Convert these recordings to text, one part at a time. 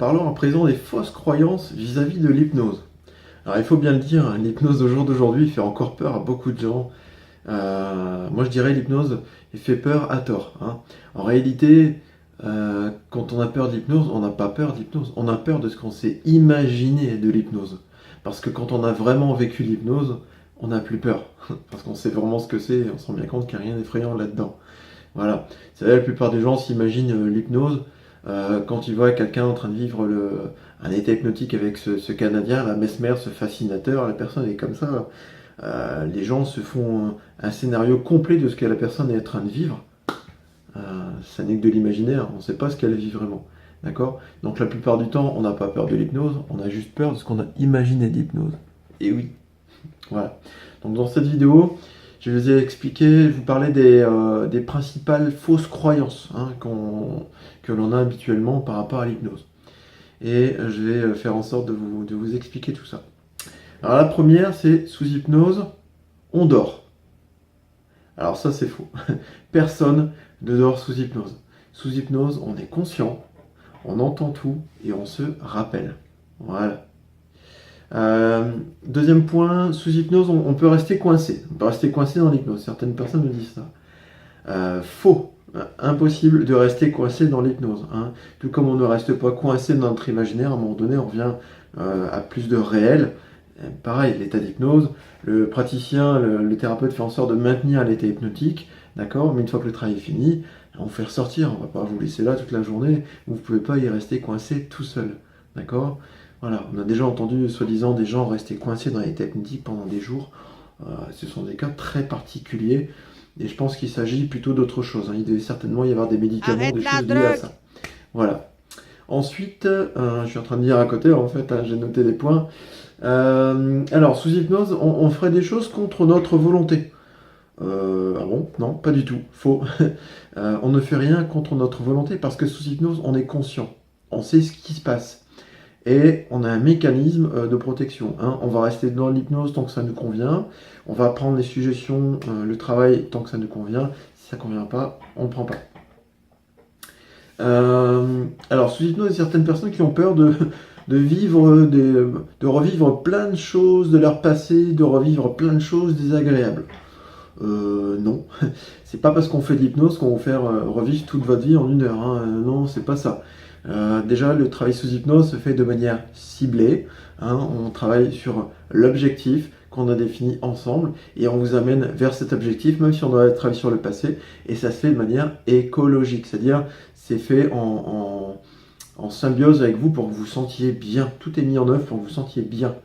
Parlons à présent des fausses croyances vis-à-vis de l'hypnose. Alors il faut bien le dire, hein, l'hypnose au jour d'aujourd'hui fait encore peur à beaucoup de gens. Moi je dirais l'hypnose il fait peur à tort, hein. En réalité, quand on a peur de l'hypnose, on n'a pas peur de l'hypnose, on a peur de ce qu'on s'est imaginé de l'hypnose. Parce que quand on a vraiment vécu l'hypnose, on n'a plus peur. Parce qu'on sait vraiment ce que c'est et on se rend bien compte qu'il n'y a rien d'effrayant là-dedans. Voilà. Vous savez, la plupart des gens s'imaginent l'hypnose quand ils voient quelqu'un en train de vivre un état hypnotique avec ce Canadien, la Mesmer, ce fascinateur, la personne est comme ça. Les gens se font un scénario complet de ce que la personne est en train de vivre. Ça n'est que de l'imaginaire, on ne sait pas ce qu'elle vit vraiment. D'accord? Donc la plupart du temps, on n'a pas peur de l'hypnose, on a juste peur de ce qu'on a imaginé d'hypnose. Et oui, voilà. Donc dans cette vidéo, je vous ai expliqué, je vous parlais des principales fausses croyances, hein, que l'on a habituellement par rapport à l'hypnose. Et je vais faire en sorte de vous expliquer tout ça. Alors la première, c'est sous hypnose, on dort. Alors ça, c'est faux. Personne ne dort sous hypnose. Sous hypnose, on est conscient, on entend tout et on se rappelle. Voilà. Deuxième point, sous hypnose, on peut rester coincé. On peut rester coincé dans l'hypnose. Certaines personnes me disent ça. Faux. Impossible de rester coincé dans l'hypnose, hein. Tout comme on ne reste pas coincé dans notre imaginaire, à un moment donné, on revient à plus de réel. Pareil, l'état d'hypnose, le praticien, le thérapeute fait en sorte de maintenir l'état hypnotique, d'accord? Mais une fois que le travail est fini, on vous fait ressortir, on ne va pas vous laisser là toute la journée, vous ne pouvez pas y rester coincé tout seul, d'accord? Voilà, on a déjà entendu, soi-disant, des gens rester coincés dans l'état hypnotique pendant des jours. Ce sont des cas très particuliers, et je pense qu'il s'agit plutôt d'autre chose, hein. Il devait certainement y avoir des médicaments, des choses liées à ça. Voilà. Ensuite, je suis en train de dire à côté, en fait, hein, j'ai noté des points. Alors, sous hypnose, on ferait des choses contre notre volonté. Ah bon? Non, pas du tout. Faux. On ne fait rien contre notre volonté parce que sous hypnose, on est conscient. On sait ce qui se passe. Et on a un mécanisme de protection, hein. On va rester dans l'hypnose tant que ça nous convient. On va prendre les suggestions, le travail tant que ça nous convient. Si ça ne convient pas, on ne prend pas. Alors, sous hypnose, il y a certaines personnes qui ont peur de revivre plein de choses de leur passé, de revivre plein de choses désagréables. Non, c'est pas parce qu'on fait de l'hypnose qu'on va vous faire revivre toute votre vie en 1 heure, hein. Non, c'est pas ça. Déjà, le travail sous hypnose se fait de manière ciblée, hein. On travaille sur l'objectif qu'on a défini ensemble et on vous amène vers cet objectif, même si on doit travailler sur le passé, et ça se fait de manière écologique, c'est-à-dire c'est fait en symbiose avec vous pour que vous vous sentiez bien. Tout est mis en œuvre pour que vous vous sentiez bien.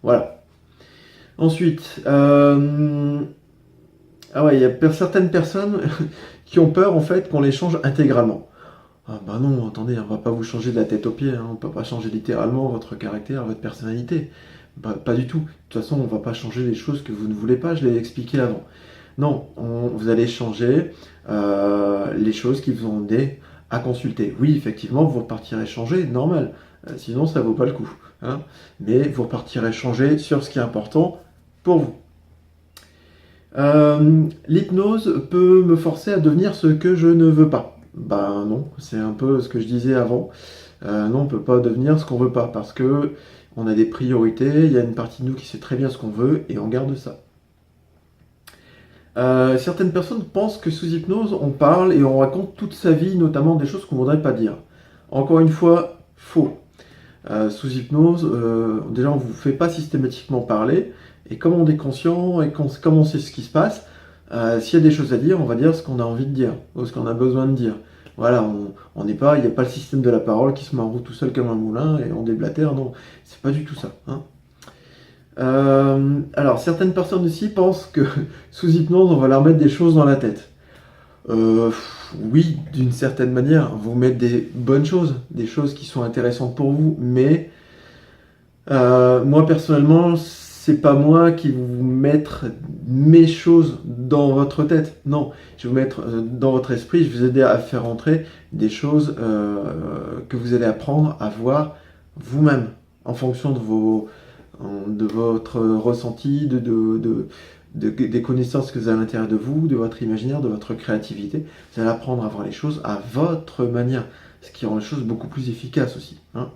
Voilà. Ensuite, ah ouais, il y a certaines personnes qui ont peur en fait qu'on les change intégralement. Ah bah non, attendez, on va pas vous changer de la tête aux pieds, hein. On peut pas changer littéralement votre caractère, votre personnalité. Pas du tout. De toute façon, on va pas changer les choses que vous ne voulez pas, je l'ai expliqué avant. Non, vous allez changer les choses qui vous ont aidé à consulter. Oui, effectivement, vous repartirez changer, normal. Sinon, ça vaut pas le coup, hein. Mais vous repartirez changer sur ce qui est important pour vous. L'hypnose peut me forcer à devenir ce que je ne veux pas. Ben non, c'est un peu ce que je disais avant. Non, on ne peut pas devenir ce qu'on veut pas parce que on a des priorités, il y a une partie de nous qui sait très bien ce qu'on veut et on garde ça. Certaines personnes pensent que sous hypnose, on parle et on raconte toute sa vie, notamment des choses qu'on ne voudrait pas dire. Encore une fois, faux. Sous hypnose, déjà on ne vous fait pas systématiquement parler, et comme on est conscient et comme on sait ce qui se passe, s'il y a des choses à dire, on va dire ce qu'on a envie de dire, ou ce qu'on a besoin de dire. Voilà, on n'est pas, il n'y a pas le système de la parole qui se met en route tout seul comme un moulin et on déblatère, non, c'est pas du tout ça, hein. Alors, certaines personnes aussi pensent que sous hypnose, on va leur mettre des choses dans la tête. Oui, d'une certaine manière, vous mettre des bonnes choses, des choses qui sont intéressantes pour vous, mais moi personnellement, c'est pas moi qui vais vous mettre mes choses dans votre tête. Non, je vais vous mettre dans votre esprit, je vais vous aider à faire entrer des choses que vous allez apprendre à voir vous-même en fonction de votre ressenti, des connaissances que vous avez à l'intérieur de vous, de votre imaginaire, de votre créativité. Vous allez apprendre à voir les choses à votre manière, ce qui rend les choses beaucoup plus efficaces aussi, hein.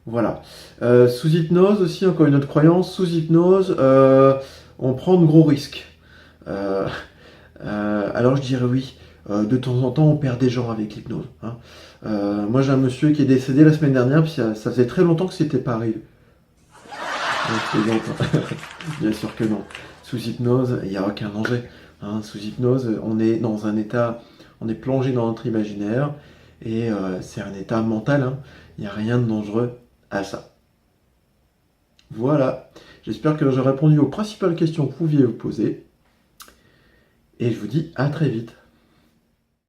Voilà. Sous hypnose aussi, encore une autre croyance, sous hypnose, on prend de gros risques. Euh, alors je dirais oui. De temps en temps, on perd des gens avec l'hypnose, hein. Moi, j'ai un monsieur qui est décédé la semaine dernière, puis ça faisait très longtemps que c'était pas arrivé. Non, je plaisante, hein. Bien sûr que non. Sous hypnose, il n'y a aucun danger, hein. Sous hypnose, on est dans un état, on est plongé dans notre imaginaire, et c'est un état mental, hein. Il n'y a rien de dangereux à ça. Voilà. J'espère que j'ai répondu aux principales questions que vous pouviez vous poser, et je vous dis à très vite.